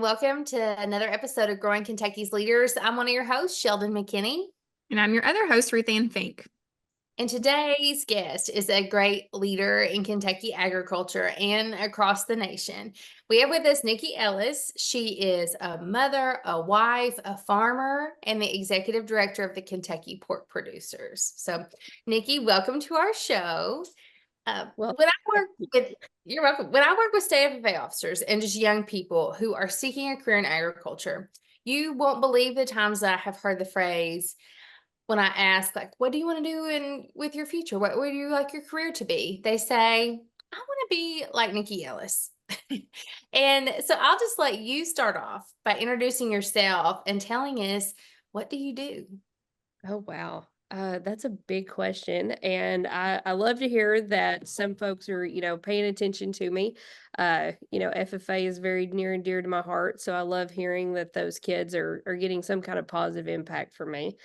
welcome to another episode of Growing Kentucky's Leaders. I'm one of your hosts, Sheldon McKinney. And I'm your other host, Ruth Ann Fink. And today's guest is a great leader in Kentucky agriculture and across the nation. We have with us Niki Ellis. She is a mother, a wife, a farmer, and the executive director of the Kentucky Pork Producers. So, Niki, welcome to our show. You're welcome. When I work with state FFA officers and just young people who are seeking a career in agriculture, you won't believe the times that I have heard the phrase when I ask, like, what do you want to do with your future? What would you like your career to be? They say, I want to be like Niki Ellis. And so I'll just let you start off by introducing yourself and telling us, what do you do? Oh, wow. That's a big question. And I love to hear that some folks are, paying attention to me. FFA is very near and dear to my heart. So I love hearing that those kids are getting some kind of positive impact from me.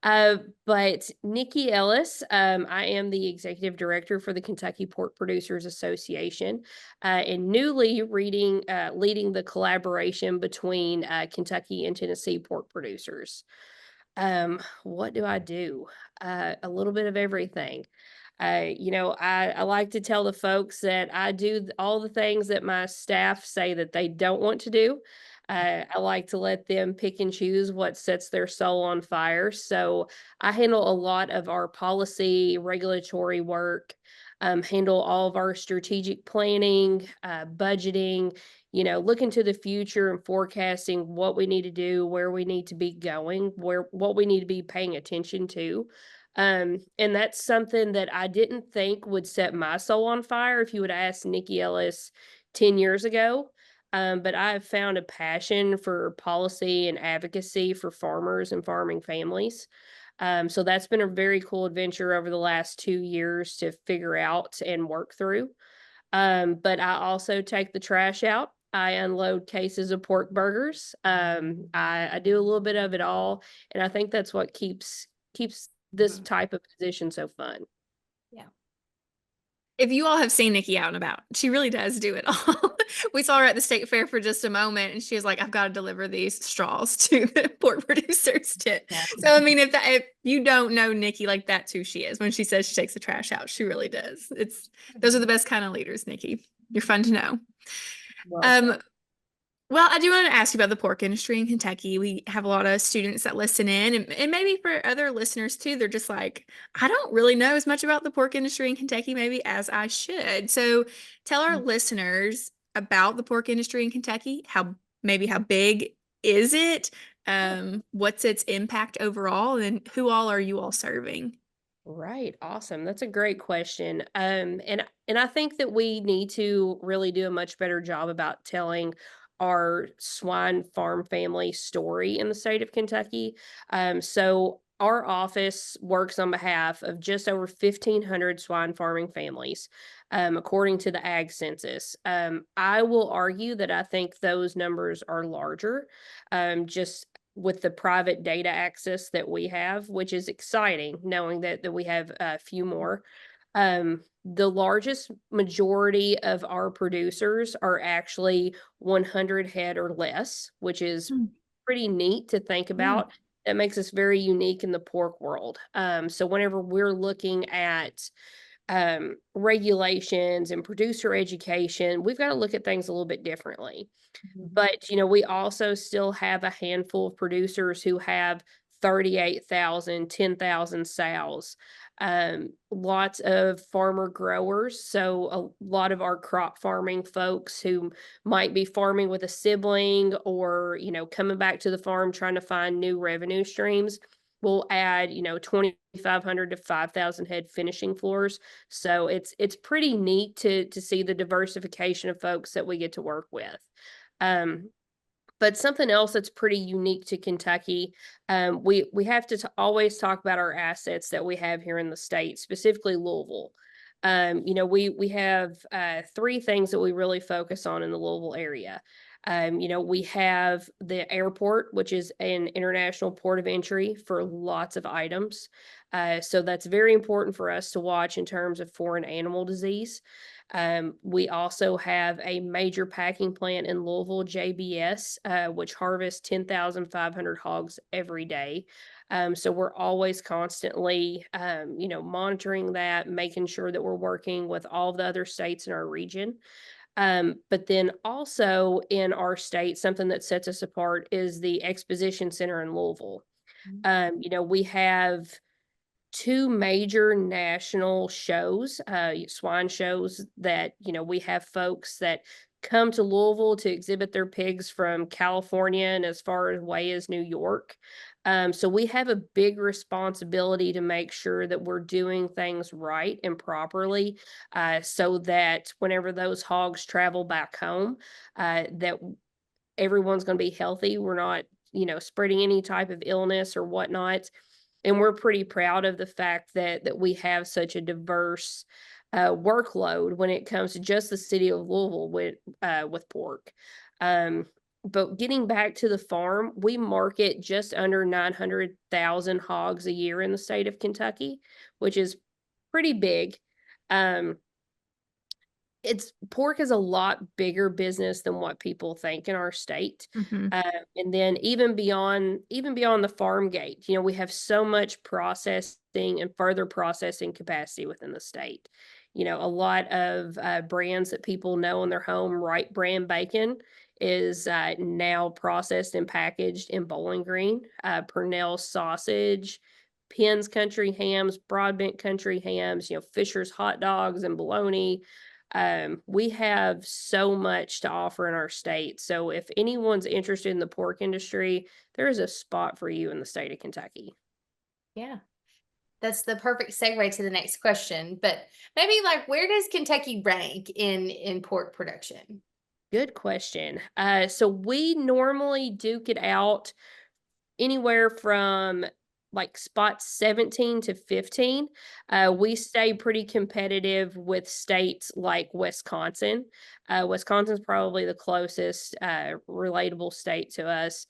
But Niki Ellis, I am the executive director for the Kentucky Pork Producers Association, and newly leading the collaboration between Kentucky and Tennessee pork producers. What do I do? A little bit of everything. I like to tell the folks that I do all the things that my staff say that they don't want to do. I like to let them pick and choose what sets their soul on fire. So I handle a lot of our policy, regulatory work, handle all of our strategic planning, budgeting, looking to the future and forecasting what we need to do, where we need to be going, what we need to be paying attention to. And that's something that I didn't think would set my soul on fire if you would ask Niki Ellis 10 years ago. But I have found a passion for policy and advocacy for farmers and farming families. So that's been a very cool adventure over the last 2 years to figure out and work through. But I also take the trash out. I unload cases of pork burgers. I do a little bit of it all, and I think that's what keeps this type of position so fun. Yeah. If you all have seen Niki out and about, she really does do it all. We saw her at the state fair for just a moment, and she was like, "I've got to deliver these straws to the pork producers." Yeah. So, I mean, if you don't know Niki, like, that's who she is. When she says she takes the trash out, she really does. Those are the best kind of leaders, Niki. You're fun to know. Well, I do want to ask you about the pork industry in Kentucky. We have a lot of students that listen in, and maybe for other listeners too, they're just like, I don't really know as much about the pork industry in Kentucky maybe as I should. So tell our listeners about the pork industry in Kentucky. How big is it? What's its impact overall, and who all are you all serving? Right. Awesome. That's a great question. And I think that we need to really do a much better job about telling our swine farm family story in the state of Kentucky. So our office works on behalf of just over 1,500 swine farming families, according to the Ag Census. I will argue that I think those numbers are larger, just with the private data access that we have, which is exciting, knowing that we have a few more. The largest majority of our producers are actually 100 head or less, which is pretty neat to think about. That makes us very unique in the pork world. So whenever we're looking at regulations and producer education, we've got to look at things a little bit differently. But, we also still have a handful of producers who have 38,000, 10,000 sows. Lots of farmer growers. So a lot of our crop farming folks who might be farming with a sibling or, coming back to the farm trying to find new revenue streams will add, 2,500 to 5,000 head finishing floors. So it's pretty neat to see the diversification of folks that we get to work with. But something else that's pretty unique to Kentucky, we have to always talk about our assets that we have here in the state, specifically Louisville. We have 3 things that we really focus on in the Louisville area. We have the airport, which is an international port of entry for lots of items. So that's very important for us to watch in terms of foreign animal disease. We also have a major packing plant in Louisville, JBS, which harvests 10,500 hogs every day. So we're always constantly, monitoring that, making sure that we're working with all the other states in our region. But then also in our state, something that sets us apart is the Exposition Center in Louisville. We have two major national shows, swine shows that, we have folks that come to Louisville to exhibit their pigs from California and as far away as New York. So we have a big responsibility to make sure that we're doing things right and properly, so that whenever those hogs travel back home, that everyone's going to be healthy. We're not, spreading any type of illness or whatnot. And we're pretty proud of the fact that we have such a diverse workload when it comes to just the city of Louisville with pork. Um, but getting back to the farm, we market just under 900,000 hogs a year in the state of Kentucky, which is pretty big. Um, it's pork is a lot bigger business than what people think in our state. Mhm. And then even beyond the farm gate, we have so much processing and further processing capacity within the state. A lot of brands that people know in their home, Right Brand Bacon, is now processed and packaged in Bowling Green. Purnell sausage, Penn's Country Hams, Broadbent Country Hams, Fisher's hot dogs and bologna. We have so much to offer in our state. So if anyone's interested in the pork industry, there is a spot for you in the state of Kentucky. Yeah. That's the perfect segue to the next question. But maybe like where does Kentucky rank in pork production? Good question. So we normally duke it out anywhere from like spot 17 to 15. We stay pretty competitive with states like Wisconsin. Wisconsin's probably the closest relatable state to us.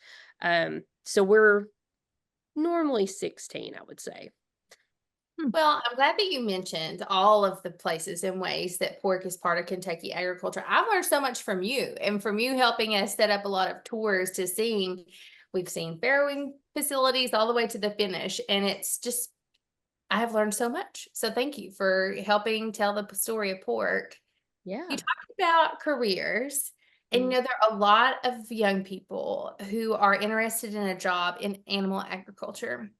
So we're normally 16, I would say. Well, I'm glad that you mentioned all of the places and ways that pork is part of Kentucky agriculture. I've learned so much from you and from you helping us set up a lot of tours to seeing. We've seen farrowing facilities all the way to the finish, and it's just, I have learned so much. So thank you for helping tell the story of pork. You Yeah. talked about careers, and Mm. there are a lot of young people who are interested in a job in animal agriculture.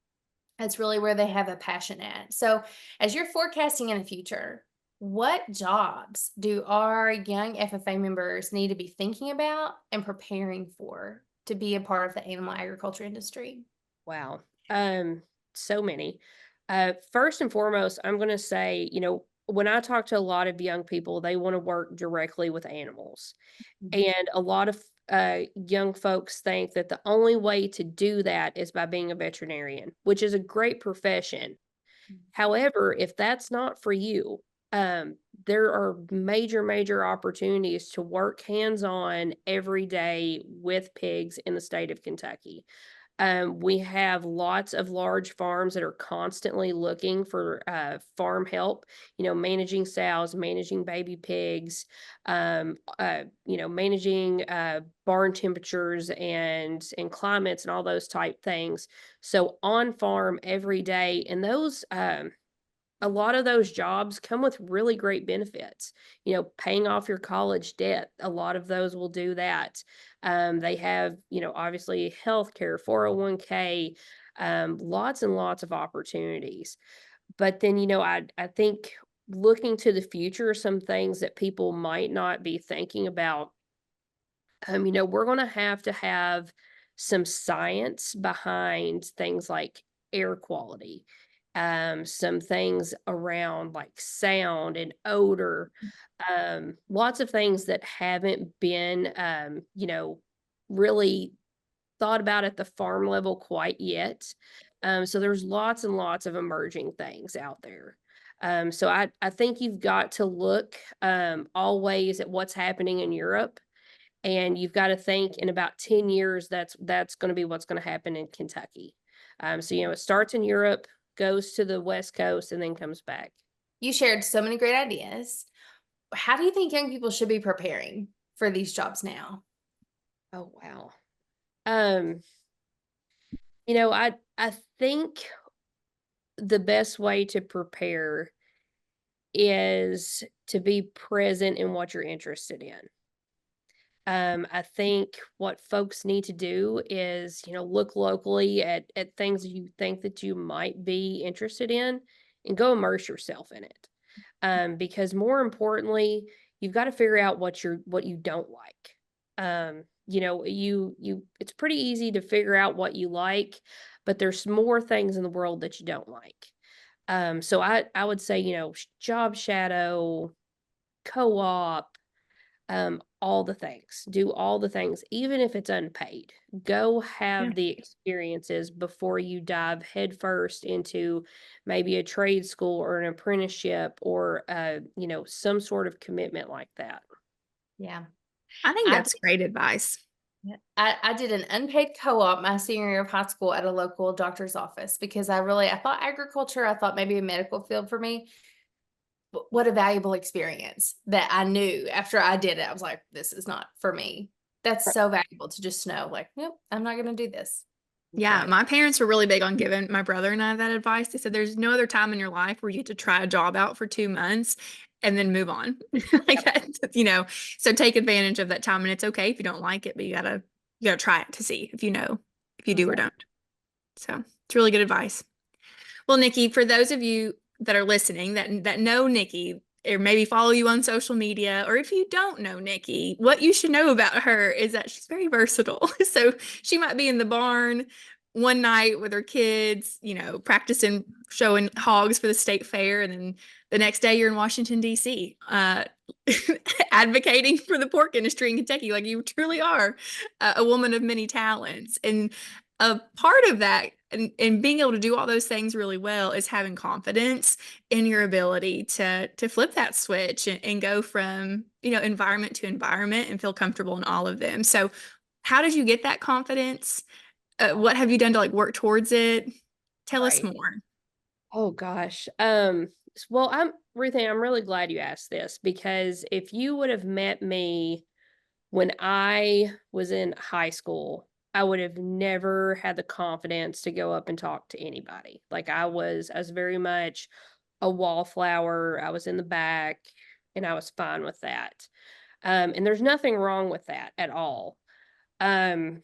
That's really where they have a passion at. So, as you're forecasting in the future, what jobs do our young FFA members need to be thinking about and preparing for to be a part of the animal agriculture industry? Wow. So many. First and foremost, I'm going to say, when I talk to a lot of young people, they want to work directly with animals. And a lot of young folks think that the only way to do that is by being a veterinarian, which is a great profession. However, if that's not for you, there are major, major opportunities to work hands on every day with pigs in the state of Kentucky. We have lots of large farms that are constantly looking for farm help, managing sows, managing baby pigs, managing barn temperatures and climates and all those type things. So on farm every day, and those a lot of those jobs come with really great benefits. Paying off your college debt, a lot of those will do that. They have, obviously healthcare, 401k, lots and lots of opportunities. But then, I think looking to the future, some things that people might not be thinking about, we're going to have some science behind things like air quality, some things around like sound and odor, lots of things that haven't been, really thought about at the farm level quite yet. So there's lots and lots of emerging things out there. So I think you've got to look always at what's happening in Europe And you've got to think in about 10 years, that's going to be what's going to happen in Kentucky. So, it starts in Europe, goes to the West Coast, and then comes back. You shared so many great ideas. How do you think young people should be preparing for these jobs now? Oh, wow. Um, I think the best way to prepare is to be present in what you're interested in. I think what folks need to do is, look locally at things that you think that you might be interested in and go immerse yourself in it. Because more importantly, you've got to figure out what you don't like. It's pretty easy to figure out what you like, but there's more things in the world that you don't like. So I would say, job shadow, co-op, all the things. Do all the things, even if it's unpaid. Go Yeah. have the experiences before you dive headfirst into maybe a trade school or an apprenticeship or some sort of commitment like that. Yeah. I think I that's great advice. Yeah. I did an unpaid co-op my senior year of high school at a local doctor's office because I thought agriculture, I thought maybe a medical field for me. But what a valuable experience that I knew after I did it. I was like, this is not for me. That's so valuable to just know, like, nope, I'm not going to do this. Yeah, Right. my parents were really big on giving my brother and I that advice. They said there's no other time in your life where you get to try a job out for 2 months and then move on. Like that, so take advantage of that time. And it's okay if you don't like it, but you gotta try it to see if if you do or Right. don't. So it's really good advice. Well, Nikki, for those of you that are listening that know Nikki or maybe follow you on social media, or if you don't know Nikki, what you should know about her is that she's very versatile. So she might be in the barn one night with her kids, practicing showing hogs for the state fair, and then the next day you're in Washington, D.C., advocating for the pork industry in Kentucky. Like you truly are a woman of many talents. And a part of that and being able to do all those things really well is having confidence in your ability to flip that switch and go from environment to environment and feel comfortable in all of them. So how did you get that confidence? What have you done to work towards it? Tell us Right. more. Oh gosh. Well, Ruthie, I'm really glad you asked this because if you would have met me when I was in high school, I would have never had the confidence to go up and talk to anybody. Like I was very much a wallflower. I was in the back and I was fine with that. And there's nothing wrong with that at all. Um,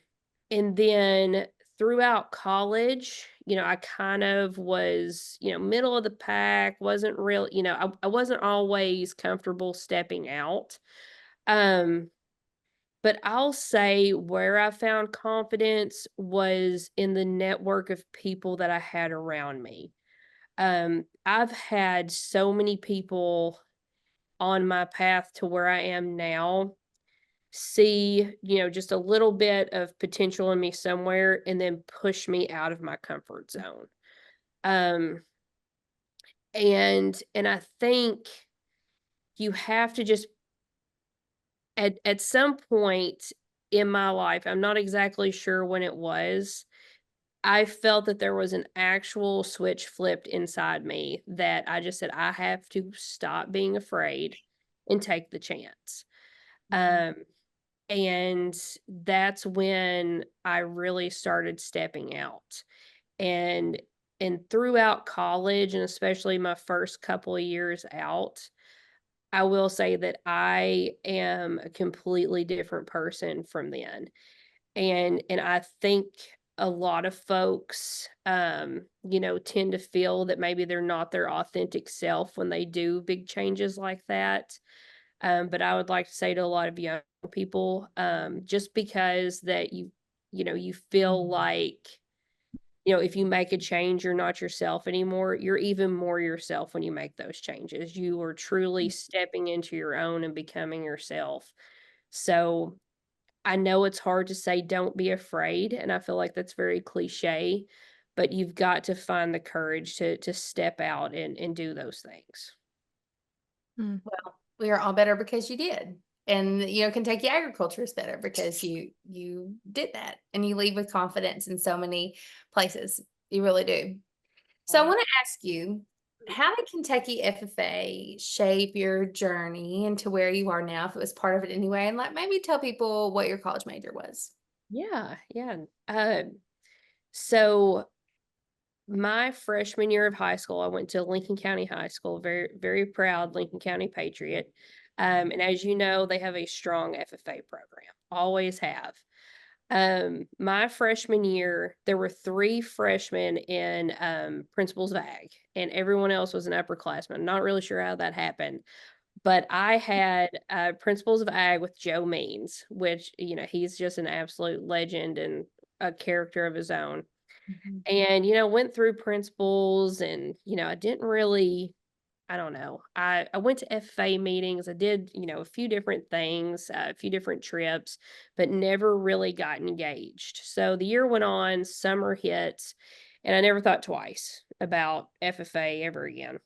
and then throughout college, I kind of was, middle of the pack, wasn't real, I wasn't always comfortable stepping out. Um, but I'll say where I found confidence was in the network of people that I had around me. I've had so many people on my path to where I am now see, just a little bit of potential in me somewhere and then push me out of my comfort zone. Um and I think you have to just at some point in my life, I'm not exactly sure when it was, I felt that there was an actual switch flipped inside me that I just said, I have to stop being afraid and take the chance. Um, and that's when I really started stepping out. And throughout college and especially my first couple of years out, I will say that I am a completely different person from then. And I think a lot of folks tend to feel that maybe they're not their authentic self when they do big changes like that. But I would like to say to a lot of young people, just because that you feel like, if you make a change, you're not yourself anymore. You're even more yourself when you make those changes. You are truly stepping into your own and becoming yourself. So I know it's hard to say don't be afraid, and I feel like that's very cliche, but you've got to find the courage to step out and do those things. Mm. Well, we are all better because you did. And Kentucky agriculture is better because you did that, and you leave with confidence in so many places. You really do. So I want to ask you, how did Kentucky FFA shape your journey into where you are now, if it was part of it anyway? And like maybe tell people what your college major was. Yeah, yeah. So my freshman year of high school, I went to Lincoln County High School, very, very proud Lincoln County Patriot. And as you know, they have a strong FFA program, always have. My freshman year, there were 3 freshmen in principals of ag, and everyone else was an upperclassman. Not really sure how that happened, but I had principals of ag with Joe Means, which he's just an absolute legend and a character of his own. Mhm. And went through principals, and I didn't really, I don't know. I went to FFA meetings. I did, a few different things, a few different trips, but never really got engaged. So the year went on, summer hits, and I never thought twice about FFA ever again.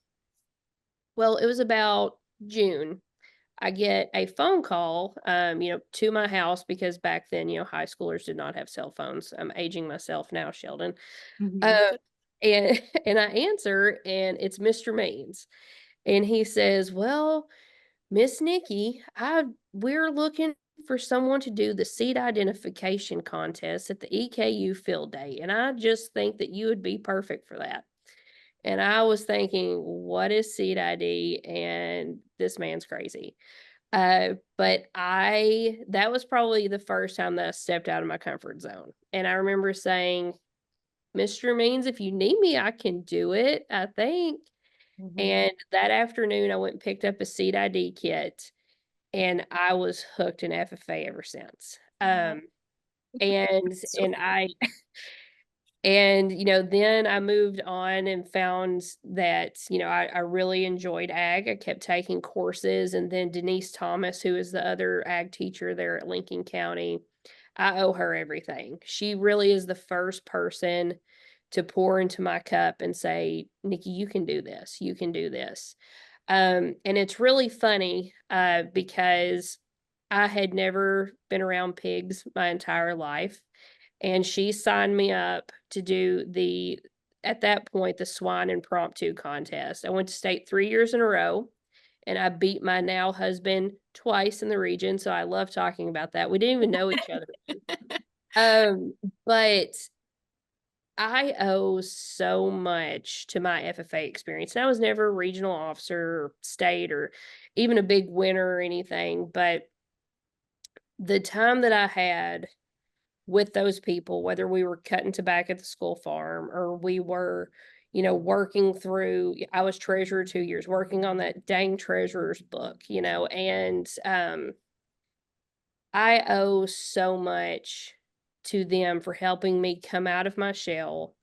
Well, it was about June. I get a phone call, to my house, because back then, high schoolers did not have cell phones. I'm aging myself now, Sheldon. Mhm. Uh, and and I answer, and it's Mr. Means. And he says, "Well, Miss Nikki, we're looking for someone to do the seat identification contest at the EKU field day, and I just think that you would be perfect for that." And I was thinking, what is seat ID? And this man's crazy. But that was probably the first time that I stepped out of my comfort zone. And I remember saying, "Mr. Means, if you need me, I can do it, I think." Mhm. And that afternoon, I went and picked up a seat ID kit, and I was hooked in FFA ever since. So And I and, then I moved on and found that, I really enjoyed ag. I kept taking courses, and then Denise Thomas, who is the other ag teacher there at Lincoln County, I owe her everything. She really is the first person to pour into my cup and say, "Nikki, you can do this. You can do this." And it's really funny because I had never been around pigs my entire life, and she signed me up to do at that point, the swine impromptu contest. I went to state 3 years in a row, and I beat my now husband twice in the region, so I love talking about that. We didn't even know each other. But I owe so much to my FFA experience. And I was never a regional officer or state or even a big winner or anything, but the time that I had with those people, whether we were cutting tobacco at the school farm or we were, working through, I was treasurer 2 years, working on that dang treasurer's book, and I owe so much to them for helping me come out of my shell,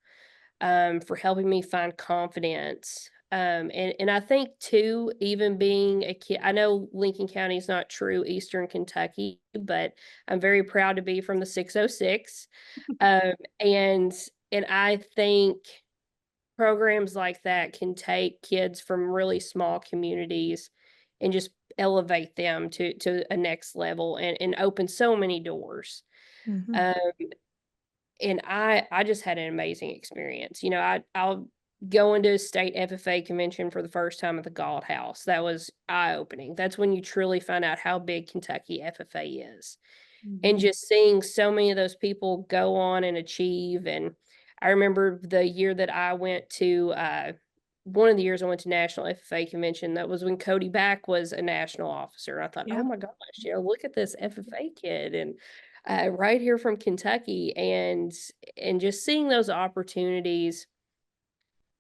for helping me find confidence. And I think too, even being a kid, I know Lincoln County is not true Eastern Kentucky, but I'm very proud to be from the 606. Um, and and I think programs like that can take kids from really small communities and just elevate them to a next level, and open so many doors. Mhm. Um, and I just had an amazing experience. I'll go into a state FFA convention for the first time at the Galt House. That was eye-opening. That's when you truly find out how big Kentucky FFA is. And Mhm. just seeing so many of those people go on and achieve. And I remember the year that I went to one of the years I went to National FFA convention, that was when Cody Back was a national officer. I thought, oh Yeah. my gosh, look at this FFA kid, and right here from Kentucky, and just seeing those opportunities,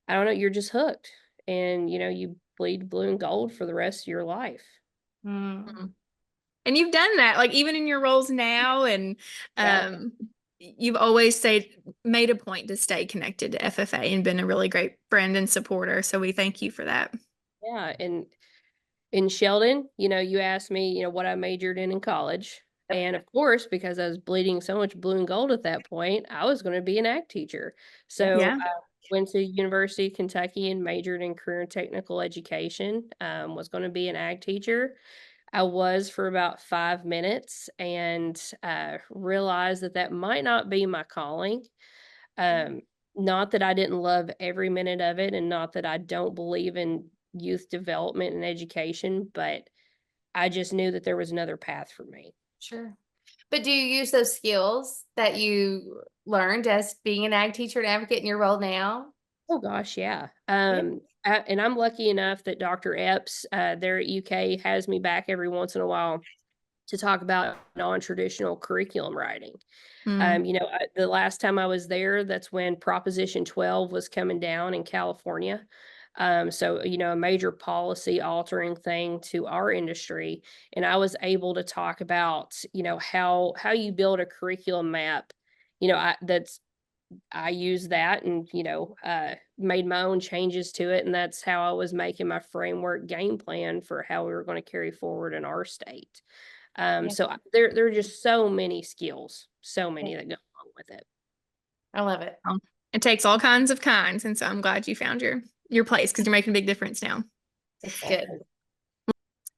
I don't know, you're just hooked, and you bleed blue and gold for the rest of your life. Mm. Mhm. And you've done that, like even in your roles now, and Yeah, um, you've always made a point to stay connected to FFA and been a really great friend and supporter. So we thank you for that. yeah, and in Sheldon, you asked me, what I majored in college. And of course, because I was bleeding so much blue and gold at that point, I was going to be an ag teacher. Yep. So Yeah. I went to University of Kentucky and majored in career and technical education, was going to be an ag teacher. I was for about 5 minutes and realized that that might not be my calling. Um, Not that I didn't love every minute of it, and not that I don't believe in youth development and education, but I just knew that there was another path for me. Sure. But do you use those skills that you learned as being an ag teacher and advocate in your role now? Oh gosh, yeah. Yeah. And I'm lucky enough that Dr. Epps, there at UK, has me back every once in a while to talk about non-traditional curriculum writing. Mm, The last time I was there, that's when Proposition 12 was coming down in California. So, a major policy altering thing to our industry. And I was able to talk about, how you build a curriculum map. I used that and, made my own changes to it. And that's how I was making my framework game plan for how we were going to carry forward in our state. Yeah. There are just so many skills, so Yeah. many that go along with it. I love it. well, it takes all kinds of kinds, and so I'm glad you found your place because you're making a big difference now. It's good.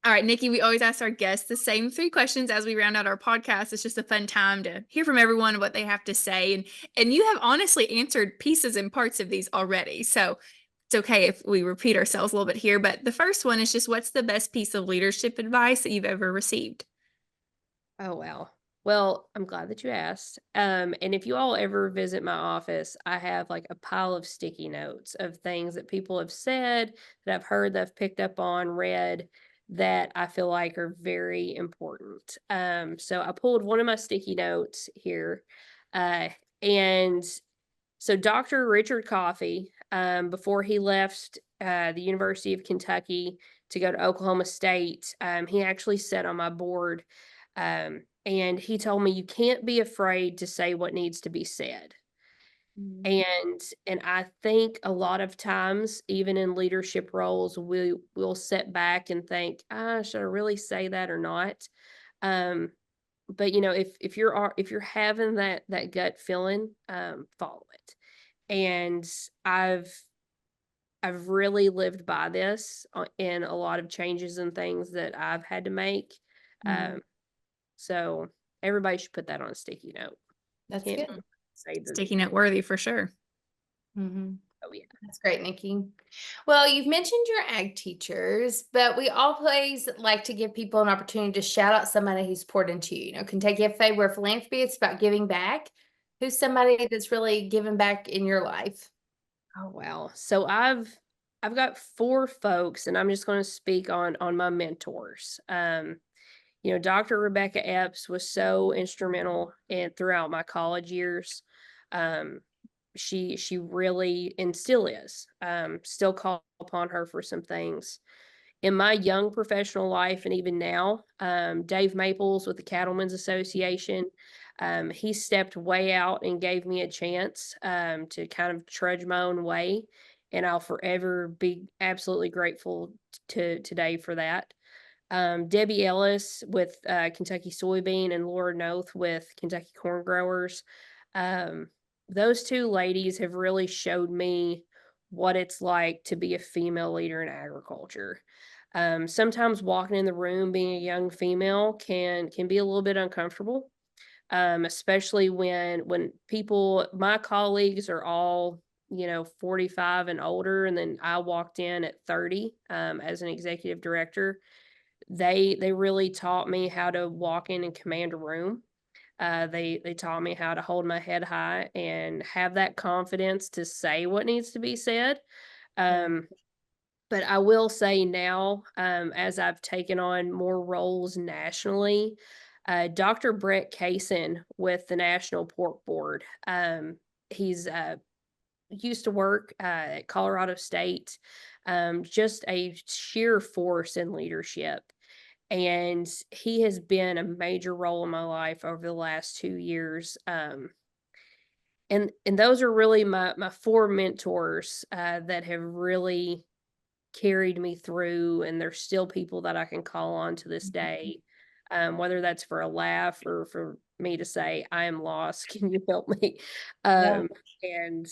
All right, Nikki, we always ask our guests the same 3 questions as we round out our podcast. It's just a fun time to hear from everyone what they have to say. And you have honestly answered pieces and parts of these already. So it's okay if we repeat ourselves a little bit here. But the first one is just, what's the best piece of leadership advice that you've ever received? Oh, wow. Well, I'm glad that you asked. And if you all ever visit my office, I have like a pile of sticky notes of things that people have said, that I've heard, that I've picked up on, read, that I feel like are very important. So I pulled one of my sticky notes here. Uh, and so Dr. Richard Coffey, before he left the University of Kentucky to go to Oklahoma State, he actually sat on my board, and he told me, you can't be afraid to say what needs to be said. Mm. And I think a lot of times, even in leadership roles, we'll sit back and think, should I really say that or not? Um, but if you're having that gut feeling, follow it. And I've I've really lived by this in a lot of changes and things that I've had to make. Mhm. Um, so everybody should put that on a sticky note. That's Can't good. say that. Sticky note worthy for sure. Mhm. Oh yeah. That's great, Nikki. Well, you've mentioned your ag teachers, but we always like to give people an opportunity to shout out somebody who's poured into you. Kentucky FFA, where philanthropy, it's about giving back. Who's somebody that's really given back in your life? Oh wow. So I've got 4 folks, and I'm just going to speak on my mentors. Dr. Rebecca Epps was so instrumental in throughout my college years. Um, she really, and still is, still call upon her for some things. In my young professional life, and even now, Dave Maples with the Cattlemen's Association, he stepped way out and gave me a chance, to kind of trudge my own way. And I'll forever be absolutely grateful to Dave for that. Debbie Ellis with Kentucky Soybean, and Laura Noth with Kentucky Corn Growers. Um, those 2 ladies have really showed me what it's like to be a female leader in agriculture. Sometimes walking in the room being a young female can be a little bit uncomfortable, especially when people, my colleagues, are all 45 and older, and then I walked in at 30, as an executive director. They really taught me how to walk in and command a room. They taught me how to hold my head high and have that confidence to say what needs to be said. Yeah. Um, but I will say now, as I've taken on more roles nationally, Dr. Brett Kaysen with the National Pork Board. He's used to work at Colorado State, just a sheer force in leadership. And he has been a major role in my life over the last 2 years. And those are really my 4 mentors, that have really carried me through, and there's still people that I can call on to this day, whether that's for a laugh or for me to say, I am lost, can you help me? Yeah. And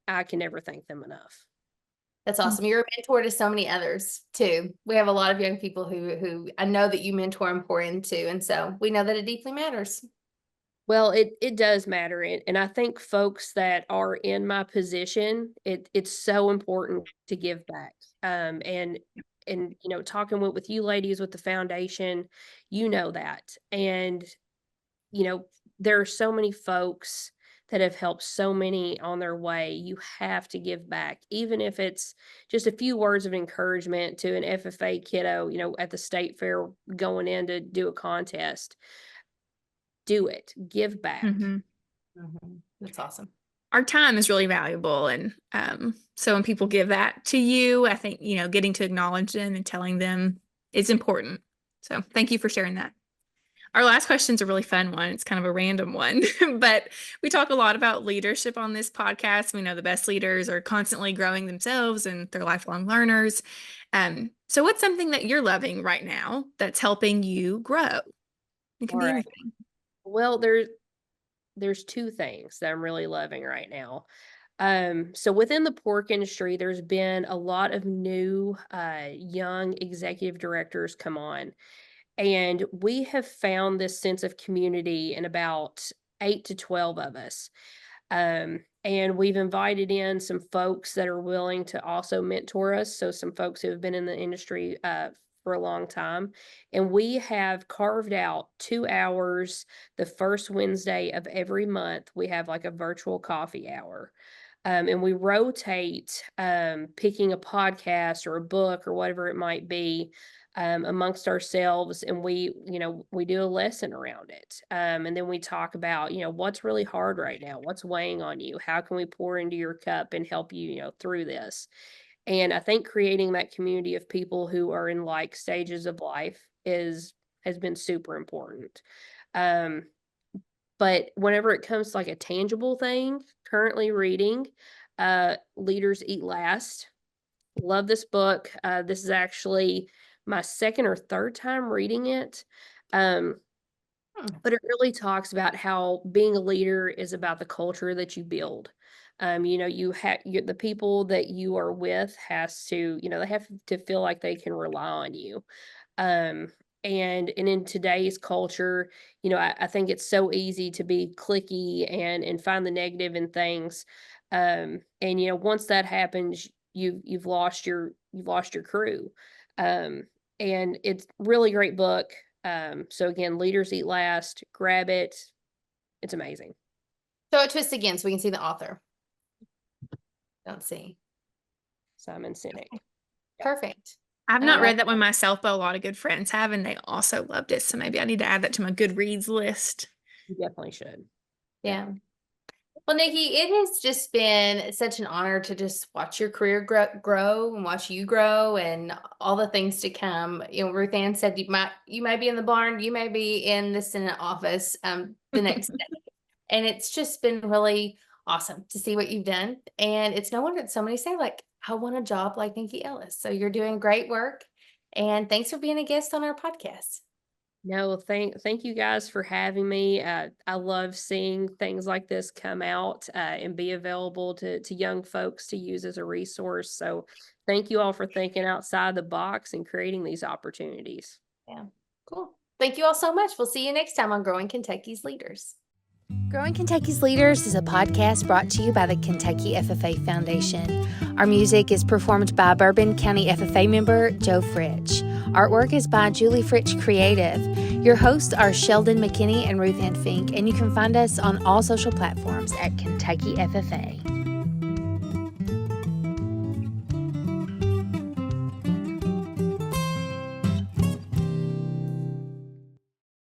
I can never thank them enough. That's awesome. You're a mentor to so many others too. We have a lot of young people who I know that you mentor and pour into, and so we know that it deeply matters. Well, it does matter, and I think folks that are in my position, it's so important to give back. And talking with you ladies with the foundation, you know that. And there are so many folks that have helped so many on their way. You have to give back, even if it's just a few words of encouragement to an FFA kiddo, at the state fair going in to do a contest. Do it. Give back. Mhm. That's awesome. Our time is really valuable. And so when people give that to you, I think, getting to acknowledge them and telling them is important. So thank you for sharing that. Our last question is a really fun one. It's kind of a random one, but we talk a lot about leadership on this podcast. We know the best leaders are constantly growing themselves and they're lifelong learners. So what's something that you're loving right now that's helping you grow? It can be anything. Well, there's two things that I'm really loving right now. So within the pork industry, there's been a lot of new young executive directors come on. And we have found this sense of community in about 8 to 12 of us. And we've invited in some folks that are willing to also mentor us. So some folks who have been in the industry for a long time. And we have carved out 2 hours the first Wednesday of every month. We have like a virtual coffee hour. And we rotate picking a podcast or a book or whatever it might be amongst ourselves, and we do a lesson around it, and then we talk about what's really hard right now, what's weighing on you, how can we pour into your cup and help you through this. And I think creating that community of people who are in like stages of life has been super important. But whenever it comes to like a tangible thing, currently reading Leaders Eat Last. Love this book. This is actually my second or third time reading it. But it really talks about how being a leader is about the culture that you build. You have the people that you are with has to, they have to feel like they can rely on you. And in today's culture, I think it's so easy to be cliquey and find the negative in things. And once that happens, you've lost your crew. And it's really great book. So again, Leaders Eat Last, grab it. It's amazing. Show it to us again so we can see the author. Don't see. Simon Sinek. Perfect. I've not read that one myself, but a lot of good friends have, and they also loved it. So maybe I need to add that to my Goodreads list. You definitely should. Yeah. Well, Niki, it has just been such an honor to just watch your career grow and watch you grow and all the things to come. Ruth Ann said you might be in the barn, you may be in the Senate office the next day. And it's just been really awesome to see what you've done. And it's no wonder that somebody say like, I want a job like Niki Ellis. So you're doing great work. And thanks for being a guest on our podcast. No, thank you guys for having me. I love seeing things like this come out and be available to young folks to use as a resource. So thank you all for thinking outside the box and creating these opportunities. Yeah, cool. Thank you all so much. We'll see you next time on Growing Kentucky's Leaders. Growing Kentucky's Leaders is a podcast brought to you by the Kentucky FFA Foundation. Our music is performed by Bourbon County FFA member Joe Fritch. Artwork is by Julie Fritch Creative. Your hosts are Sheldon McKinney and Ruth Ann Fink, and you can find us on all social platforms at Kentucky FFA.